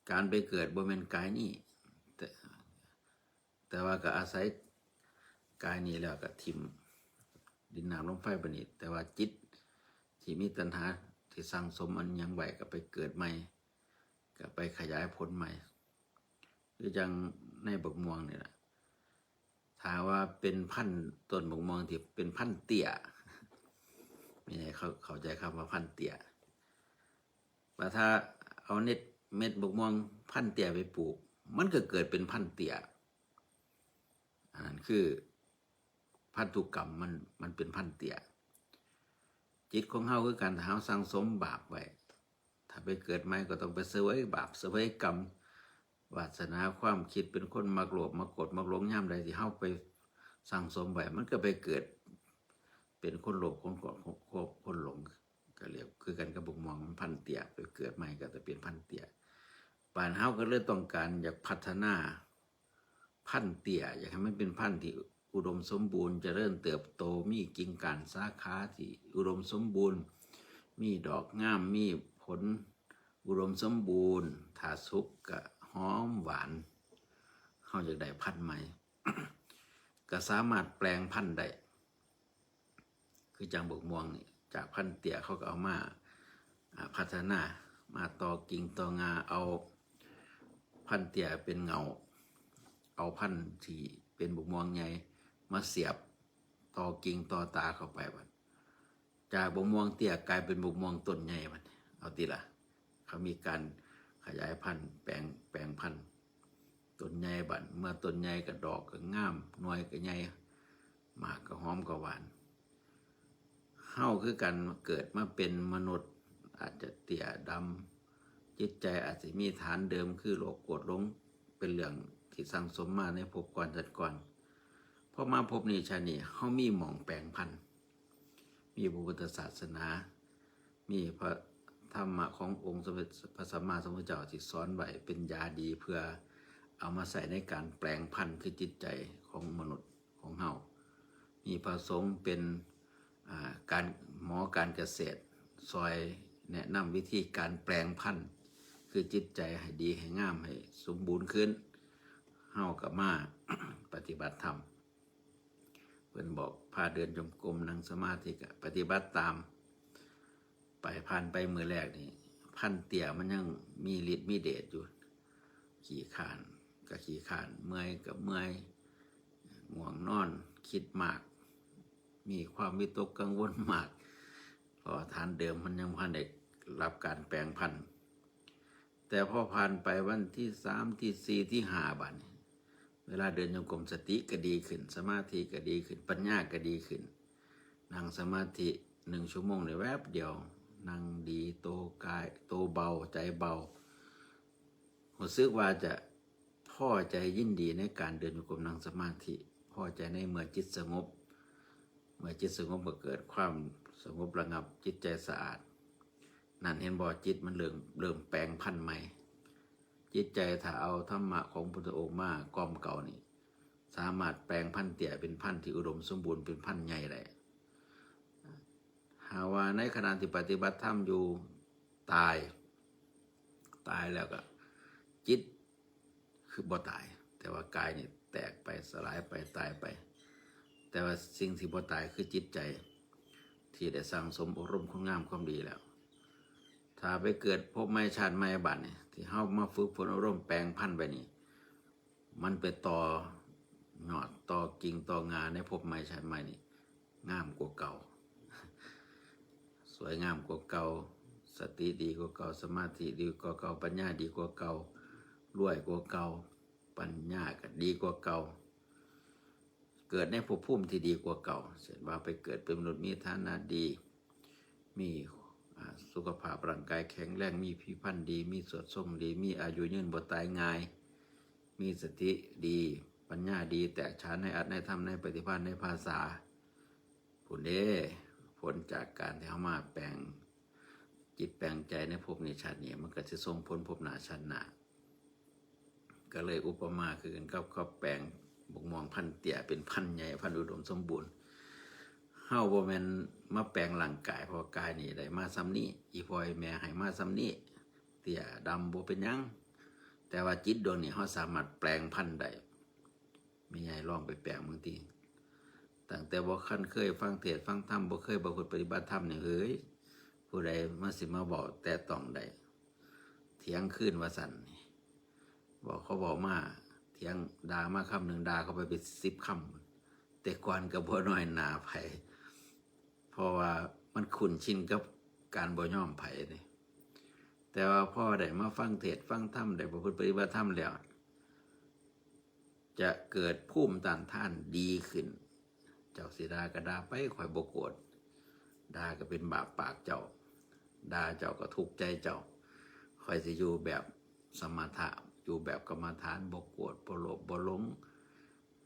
การไปเกิดบ่แม่นกายนี้แต่ว่าก็อาศัยกายนี้แล้วก็ทิ่มดินน้ำลมไฟประณีตแต่ว่าจิตที่มีตัณหาที่สั่งสมอันยังไหวก็ไปเกิดใหม่ก็ไปขยายผลใหม่หรือจังในบักม่วงนี่แหละถ้าว่าเป็นพันธุ์ต้นบักม่วงที่เป็นพันธุ์เตี้ยไม่ใช่เข้าใจคำว่าพันธุ์เตี้ยว่าถ้าเอาเม็ดบักม่วงพันธุ์เตี้ยไปปลูกมันก็เกิดเป็นพันธุ์เตี้ยอันนั้นคือพันธุกรรมมันเป็นพันธุ์เตี้ยจิตของเฮาคือการเฮาสั่งสมบาปไว้ถ้าไปเกิดใหม่ก็ต้องไปเสวยบาปเสวยกรรมวาสนาความคิดเป็นคนมักโลภมักโกรธมักหลงย่ำใดที่เฮาไปสั่งสมไว้มันก็ไปเกิดเป็นคนโลภคนโกรธคนหลงก็เรียกคือกันกับบุกมองมันพันเตี้ยไปเกิดใหม่ก็จะเป็นพันเตี้ยป่านเฮาก็เลยต้องการอยากพัฒนาพันเตี้ยอยากให้มันเป็นพันที่อุดมสมบูรณ์เจริญเติบโตมีกิ่งก้านสาขาที่อุดมสมบูรณ์มีดอกงามมีผล อุดมสมบูรณ์ถ้าสุกก็หอมหวานเฮาอยากได้พันธุ์ใหม่ ก็สามารถแปลงพันธุ์ได้คือจังบกม่วงนี่จากพันธุ์เตี้ยเขาก็เอามาพัฒนามาต่อกิ่งต่องาเอาพันธุ์เตี้ยเป็นเงาเอาพันธุ์ที่เป็นบกม่วงใหญ่มาเสียบต่อกิ่งต่อตาเข้าไปบัดจากบกม่วงเตี้ยกลายเป็นบกม่วงต้นใหญ่บัดเอาติล่ะเขามีการขยายพันธุ์แปลงพันธุ์ต้นใหญ่บัดเมื่อต้นใหญ่ก็ดอกก็งามหน่วยก็ใหญ่หมากก็หอมก็หวานเฮาคือกันเกิดมาเป็นมนุษย์อาจจะเตี้ยดำจิตใจอาจจะมีฐานเดิมคือโลภโกรธหลงเป็นเรื่องที่สั่งสมมาในภพก่อนจัดก่อนพอมาภพนี้ชาตินี้เฮามีหม่องแปลงพันธุ์มีพระพุทธศาสนามีพระธรรมะขององค์สมเด็จพระสัมมาสัมพุทธเจ้าที่สอนไว้เป็นยาดีเพื่อเอามาใส่ในการแปลงพันธุ์คือจิตใจของมนุษย์ของเฮามีพระสงฆ์เป็นการหมอการเกษตรซอยแนะนำวิธีการแปลงพันธุ์คือจิตใจให้ดีให้งามให้สมบูรณ์ขึ้นเฮากับมา ปฏิบัติธรรมเพิ่นบอกพาเดินจงกรมนั่งสมาธิก็ปฏิบัติตามไปผ่านไปมือแรกนี่พันเตี่ยมันยังมีฤทธิ์มีเดชอยู่ขี้ข้านก็ขี้ข้านเมื่อยก็เมื่อยง่วงนอนคิดมากมีความวิตกกังวลมากเพราะฐานเดิมมันยังพันได้รับการแปลงพันธุ์แต่พอผ่านไปวันที่3ที่4ที่5บัดนี้เวลาเดินจงกรมสติก็ดีขึ้นสมาธิก็ดีขึ้นปัญญาก็ดีขึ้นนั่งสมาธิ1 ชั่วโมงในแวบเดียวนั่งดีโตกายโตเบาใจเบารู้สึกว่าจะพอใจยินดีในการเดินจงกรมนั่งสมาธิพอใจในเมื่อจิตสงบเมื่อจิตสงบก็เกิดความสงบระงับจิตใจสะอาดนั่นเห็นบ่จิตมันเริ่มแปลงพันธุ์ใหม่จิตใจถ้าเอาธรรมะของพุทธองค์มากอมเก่านี่สามารถแปลงพันธุ์เตี่ยเป็นพันธุ์ที่อุดมสมบูรณ์เป็นพันธุ์ใหญ่ได้หาว่าในขณะที่ปฏิบัติธรรมอยู่ตายแล้วก็จิตคือบ่ตายแต่ว่ากายนี่แตกไปสลายไปตายไปแต่ว่าสิ่งที่บ่ตายคือจิตใจที่ได้สั่งสมอบรมคุณงามความดีแล้วถ้าไปเกิดพบไม่ชาติไม่บัดนี่ที่เฮามาฝึกฝนอบรมแปลงพันธุ์ไปนี่มันไปต่อหนอดต่อกิ่งต่องาในพบไม่ชาติไม่นี่งามกว่าเก่าสวยงามกว่าเก่าสติดีกว่าเก่าสมาธิดีกว่าเก่าปัญญาดีกว่าเก่ารวยกว่าเก่าปัญญาก็ดีกว่าเก่าเกิดในภพภูมิที่ดีกว่าเก่าเช่นว่าไปเกิดเป็นมนุษย์มีฐานะดีมีสุขภาพร่างกายแข็งแรงมีผิวพรรณดีมีสวดทรงดีมีอายุยืนบ่ตายง่ายมีสติดีปัญญาดีแตกฉานในอัตในธรรมในปฏิภาณในภาษาผลผลจากการที่เขามาแปลงจิตแปลงใจในภพนี้ชาตินี้มันก็จะส่งผลภพหน้าชาติหน้าก็เลยอุปมาคือกันกับแปลงบกม่วงพันธุ์เตี่ยเป็นพันธุ์ใหญ่พันธุ์อุดมสมบูรณ์เฮาบ่แม่นมาแปลงร่างกายเพราะกายนี่ได้มาซ้ำนี้อีพ่อแม่ให้มาซ้ำนี้เตี่ยดำบ่เป็นหยังแต่ว่าจิตดวงนี้เฮาสามารถแปลงพันธุ์ได้ไม่ใหญ่ลองไปแปลงบางทีตั้งแต่บ่คันเคยฟังเทศน์ฟังธรรมบ่เคยประพฤติปฏิบัติธรรมนี่เฮ้ยผู้ใดมาสิมาบอกแต่ต้องได้เถียงขึ้นว่าสั่นบอกเขาบอกมาเถียงด่ามาคำหนึ่งด่าเขาไปเป็น10 คำแต่ก่อนก็บ่น้อยหนาไผเพราะว่ามันคุ้นชินกับการบ่ยอมไผนี่แต่ว่าพ่อได้มาฟังเทศน์ฟังธรรมได้ประพฤติปฏิบัติธรรมแล้วจะเกิดภูมิต้านทานดีขึ้นเจ้าสิด่าก็ด่าไปข่อยบ่โกรธด่าก็เป็นบาปปากเจ้าด่าเจ้าก็ทุกข์ใจเจ้าข่อยสิอยู่แบบสมถะอยู่แบบกรรมฐานบ่โกรธบ่โลภบ่หลง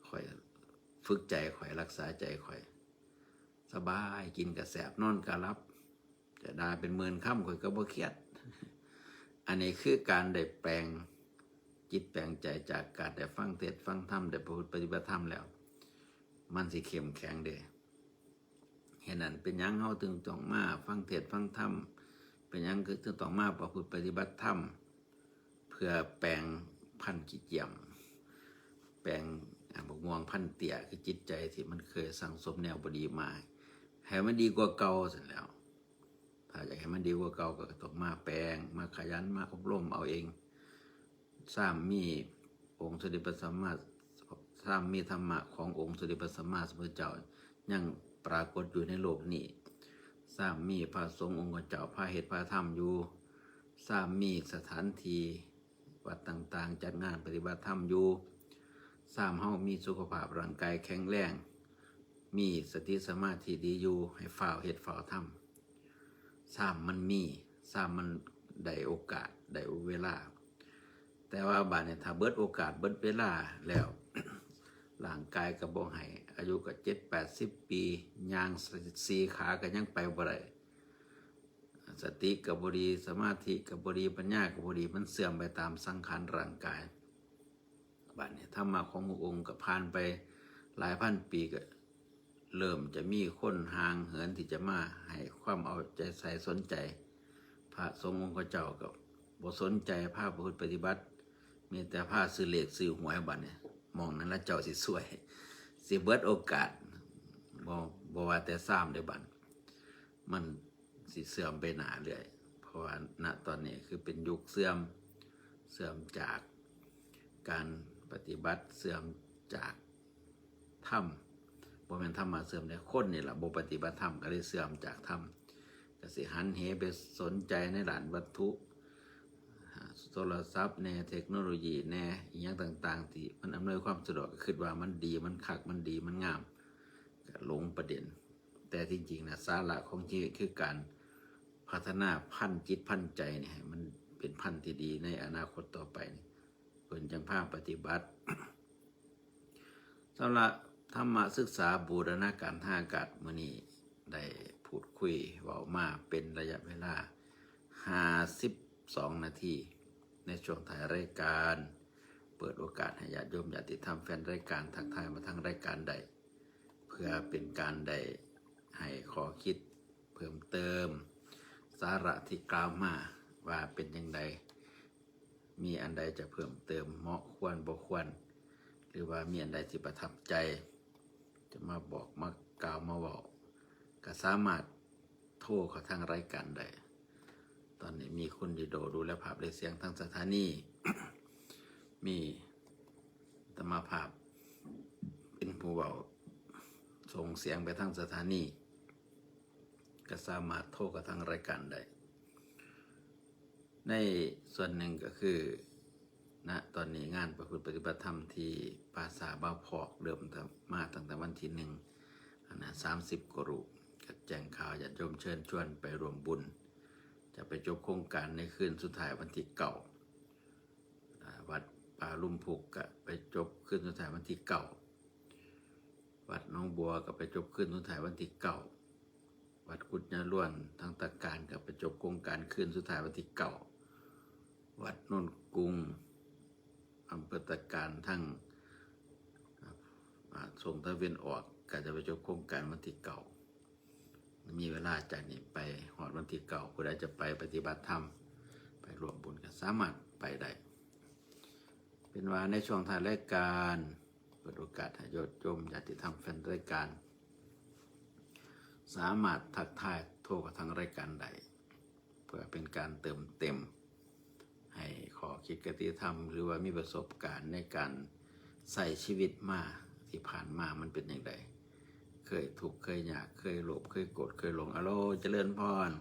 ข่อยฝึกใจข่อยรักษาใจข่อยสบายกินก็แซ่บนอนก็หลับจะด่าเป็น10,000 คำข่อยก็บ่เครียดอันนี้คือการได้แปลงจิตแปลงใจจากการได้ฟังเทศน์ฟังธรรมได้ประพฤติปฏิบัติธรรมแล้วมันสิเข้มแข็งเด้เห็นนั้นเป็นหยังเฮาถึงต้องมาฟังเทศน์ฟังธรรม เป็นหยังคือต้องมาประพฤติปฏิบัติธรรมเพื่อแปลงพันธุ์ขี้เกียจแปลงบกม่วงพันธุ์เตี่ยคือจิตใจที่มันเคยสั่งสมแนวบดีมาให้มันดีกว่าเก่าเสร็จแล้วถ้าอยากให้มันดีกว่าเก่าก็ต้องมาแปลงมาขยันมาอบรมเอาเองสร้างมีองค์สมเด็จพระสัมมาสร้างมีธรรมะขององค์สมเด็จพระสัมมาสัมพุทธเจ้ายังปรากฏอยู่ในโลกนี้สร้างมีพระสงฆ์องค์เจ้าพระเหตุพระธรรมอยู่สร้างมีสถานที่วัดต่างๆจัดงานปฏิบัติธรรมอยู่สร้างเฮามีสุขภาพร่างกายแข็งแรงมีสติสมาธิดีอยู่ให้ฝ่าวเฮ็ดฝ่าวทำสร้างมันมีสร้างมันได้โอกาสได้เวลาแต่ว่าบาดเนี่ยถ้าเบิดโอกาสเบิดเวลาแล้ว ร่างกายก็บ่ให้อายุก็70-80 ปีย่าง4 ขาก็ยังไปบ่ได้สติก็บ่ดีสมาธิก็บ่ดีปัญญาก็บ่ดีมันเสื่อมไปตามสังขารร่างกายบัดนี้ธรรมะของพระองค์ก็ผ่านไปหลายพันปีก็เริ่มจะมีคนห่างเหินที่จะมาให้ความเอาใจใส่สนใจพระสงฆ์องค์เจ้าก็บ่สนใจภาพประพฤติปฏิบัติมีแต่ผ้าซื้อเลขซื้อหวยบัดเนี่ยมองนั้นแล้วเจ้าสิสวยสิเบิดโอกาสบ่ว่าแต่ซ้ำได้บัดมันสิเสื่อมไปหนาเรื่อยเพราะว่าณตอนนี้คือเป็นยุคเสื่อมจากการปฏิบัติเสื่อมจากธรรมบ่แม่นธรรมะเสื่อมได้คนนี่ล่ะบ่ปฏิบัติธรรมก็เลยเสื่อมจากธรรมก็สิหันเหไปสนใจในด้านวัตถุโทรศัพท์แน่เทคโนโลยีแน่อีหยังต่างๆที่มันอำนวยความสะดวกก็คิดว่ามันดีมันคักมันดีมันงามก็หลงประเด็นแต่จริงๆนะสาระของชีวิตคือการพัฒนาพันธุ์จิตพันธุ์ใจเนี่ยมันเป็นพันธุ์ที่ดีในอนาคตต่อไปเพิ่นจังภาคปฏิบัติ สำหรับธรรมศึกษาบูรณาการทางอากาศมื้อนี้ได้พูดคุยเว้ามาเป็นระยะเวลา52 นาทีในช่วงถ่ายรายการเปิดโอกาสให้ญาติโยมญาติธรรมแฟนรายการทักทายมาทางรายการใดเพื่อเป็นการได้ให้ข้อคิดเพิ่มเติมสาระที่กล่าวมาว่าเป็นอย่างไรมีอันใดจะเพิ่มเติมเหมาะควรบ่ควรหรือว่ามีอันใดที่ประทับใจจะมาบอกมากล่าวมาบอกก็สามารถโทรเข้าทางรายการได้ตอนนี้มีคุณดีโดดูแลภาพและเสียงทางสถานี มีธรรมภาพเป็นผู้เบาส่งเสียงไปทางสถานีก็สามารถโทรกับทางรายการได้ในส่วนหนึ่งก็คือณตอนนี้งานประพฤติปฏิบัติธรรมที่ปราสาทบ้าวพอกเริ่มมาตั้งแต่วันที่30 กว่ารูปก็แจ้งข่าวญาติโยมเชิญชวนไปร่วมบุญจะไปจบโครงการในคืนสุดท้ายวันที่9วัดป่าลุ่มพุกก็ไปจบคืนสุดท้ายวันที่9วัดหนองบัวก็ไปจบคืนสุดท้ายวันที่9วัดกุดญาล้วนทางตะการก็ไปจบโครงการคืนสุดท้ายวันที่9วัดนนกรุงอำเภอตะการทั้งส่งตะเวนออกก็จะไปจบโครงการวันที่9มีเวลาจากนี้ไปหอดวันที่9ผู้ใดจะไปปฏิบัติธรรมไปร่วมบุญก็สามารถไปได้เป็นว่าในช่วงท้ายรายการเปิดโอกาสให้ญาติโยมญาติธรรมแฟนรายการสามารถทักทายโทรกับทางรายการใดเพื่อเป็นการเติมเต็มให้ขอคิดกติธรรมหรือว่ามีประสบการณ์ในการใส่ชีวิตมาที่ผ่านมามันเป็นอย่างไรเคยถูกเคยยากเคยโลภเคยโกรธเคยหลงอโลเจริญพร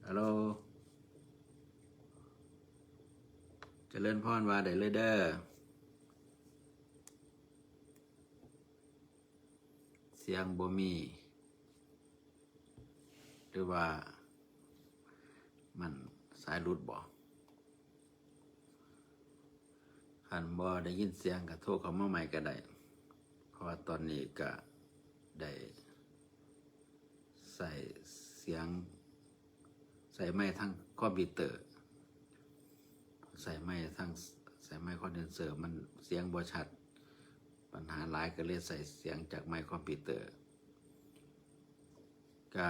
อโลเจริญพรว่าได้เลยเด้อเสียงบ่มีหรือว่ามันสายรุดบ่คันบ่ได้ยินเสียงก็โทรเข้ามาใหม่ก็ได้เพราะว่าตอนนี้ก็ได้ใส่เสียงใส่ไม้ทั้งคอมพิวเตอร์ใส่ไม้คอนเดนเซอร์มันเสียงบ่ชัดปัญหาหลายก็เลยใส่เสียงจากไมค์คอมพิวเตอร์ ก็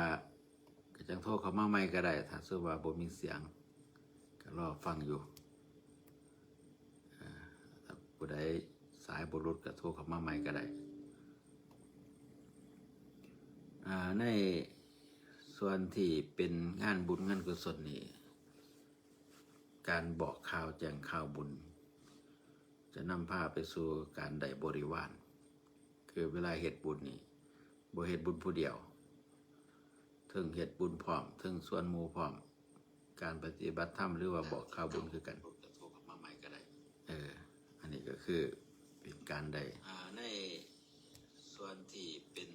ก็จังโทรเข้ามาใหม่ก็ได้ถ้าสมมุติว่าบ่มีเสียงก็รอฟังอยู่ถ้าผู้ใดสายบ่หลุดก็โทรเข้ามาใหม่ก็ได้ในส่วนที่เป็นงานบุญงานกุศลนี่การบอกข่าวแจ้งข่าวบุญจะนำพาไปสู่การได้บริวารคือเวลาเฮ็ดบุญนี่บ่เฮ็ดบุญผู้เดียวถึงเฮ็ดบุญพร้อมถึงส่วนหมู่พร้อมการปฏิบัติธรรมหรือว่าบอกข่าวบุญคือกันโทรเข้ามาใหม่ก็ได้อันนี้ก็คือเป็นการได้ในส่วนที่เป็น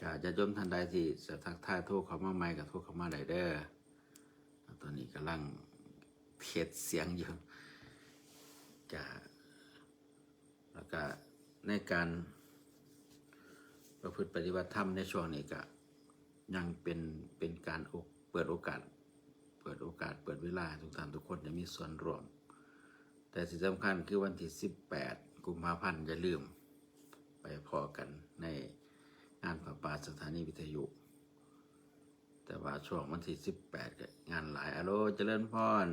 ก็จะยมท่านใดที่จะทักทายโทรเข้ามาใหม่ก็โทรเข้ามาได้เด้อตอนนี้กำลังเทสเสียงอยู่แล้วก็ในการประพฤติปฏิบัติธรรมในช่วงนี้ก็ยังเป็นการเปิดโอกาสเปิดเวลาทุกท่านทุกคนจะมีส่วนร่วมแต่สิ่งสำคัญคือวันที่18 กุมภาพันธ์อย่าลืมไปพอกันในงานประปาสถานีวิทยุแต่ว่าช่วงวันที่18ก็งานหลายอโลเจริญพร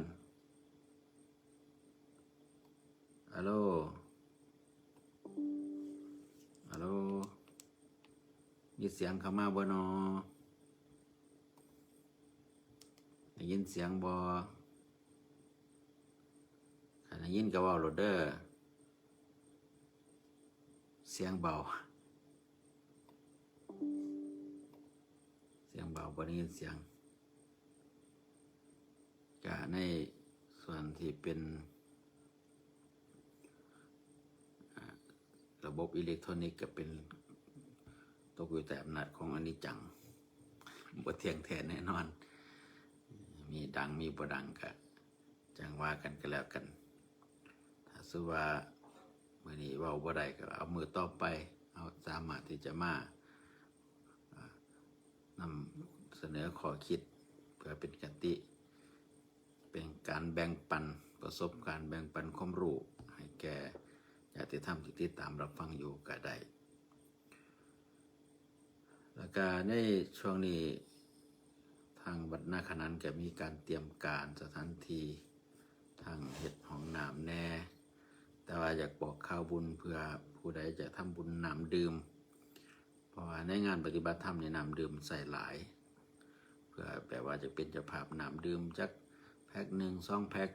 อโลมีเสียงเข้ามาบ่นอได้ยินเสียงบ่ถ้าได้ยินก็เว้าโลดเด้อเสียงเบาบ่ได้ยินเสียงก็ในส่วนที่เป็นระบบอิเล็กทรอนิกส์ก็เป็นตกอยู่แต่อำนาจของอนิจจังบ่เที่ยงแท้แน่นอนมีดังมีบ่ดังก็จังว่ากันก็แล้วกันถ้าสมมุติว่ามื้อนี้เว้าบ่ได้ก็เอามื้อต่อไปเอาสามารถที่จะมานำเสนอข้อคิดเพื่อเป็นกติเป็นการแบ่งปันประสบการณ์แบ่งปันความรู้ให้แก่ญาติธรรมที่ติดตามรับฟังอยู่ก็ได้แล้วก็ในช่วงนี้ทางวัดนาขนันก็มีการเตรียมการสถานที่ทางเฮ็ดห้องน้ำแน่แต่ว่าอยากบอกข่าวบุญเพื่อผู้ใดจะทำบุญน้ำดื่มเพราะว่าในงานปฏิบัติธรรมในน้ำดื่มใส่หลายเพื่อแปลว่าจะเป็นเจ้าภาพน้ำดื่มจักแพ็ค1 2 แพ็ค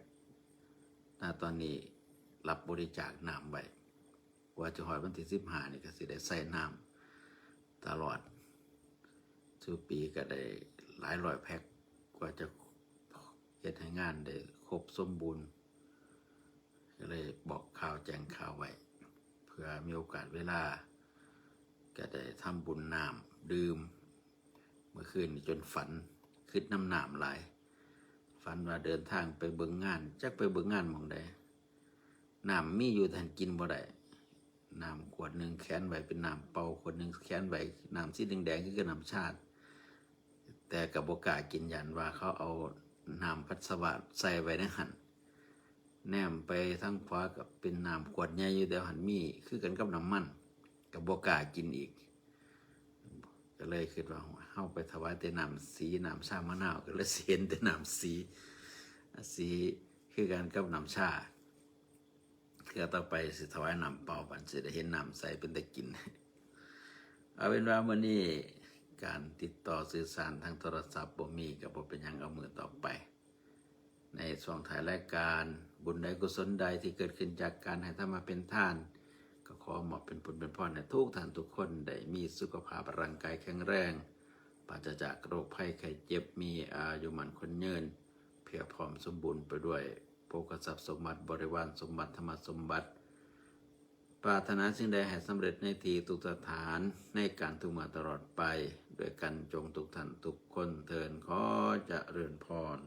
ตอนนี้รับบริจาคน้ำไว้ว่าจะหอดวันที่15นี่ก็สิได้ใส่น้ำตลอดทุกปีก็ได้หลายร้อยแพ็คกว่าจะเฮ็ดให้งานได้ครบสมบูรณ์ก็เลยบอกข่าวแจ้งข่าวไว้เพื่อมีโอกาสเวลาก็ได้ทำบุญน้ำดื่มเมื่อคืนจนฝันคิดน้ำหลายฝันว่าเดินทางไปเบิ่งงานจักไปเบิ่งงานหม้องใดน้ำมีอยู่ทันกินบ่ได้น้ำขวดหนึ่งแขนไว้เป็นน้ำเปล่าขวดหนึ่งแขนไว้น้ำสีแดงๆคือน้ำชาติแต่กับบ่กล้ากินยันว่าเขาเอาน้ำปัสสาวะใส่ไว้ในหันแนมไปทางขวากับเป็นน้ำขวดใหญ่อยู่แต่หันมีคือกันกับน้ำมันกับบ่กล้ากินอีกก็เลยคิดว่าเฮาไปถวายแต่น้ำสีน้ำชามะนาวก็เลยเห็นแต่น้ำสีคือกันกับน้ำชาคือต่อไปสิถวายน้ำเปล่าบัดสิได้เห็นน้ำใสเป็นตะกินเอาเป็นว่ามื้อนี้การติดต่อสื่อสารทางโทรศัพท์บ่มีก็บ่เป็นหยังเอามือต่อไปในช่วงท้ายรายการบุญใดกุศลใดที่เกิดขึ้นจากการให้ทำมาเป็นทานก็ขอมอบเป็นผลเป็นพรให้ทุกท่านทุกคนได้มีสุขภาพร่างกายแข็งแรงปราศจากโรคภัยไข้เจ็บมีอายุมั่นขวัญยืนเพียรพร้อมสมบูรณ์ไปด้วยโภคทรัพย์สมบัติบริวารสมบัติธรรมสมบัติปรารถนาสิ่งใดให้สำเร็จในทีทุกสถานในการทุกมาตลอดไปด้วยกันจงทุกท่านทุกคนเทินขอเจริญพร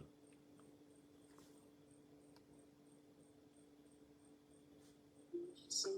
So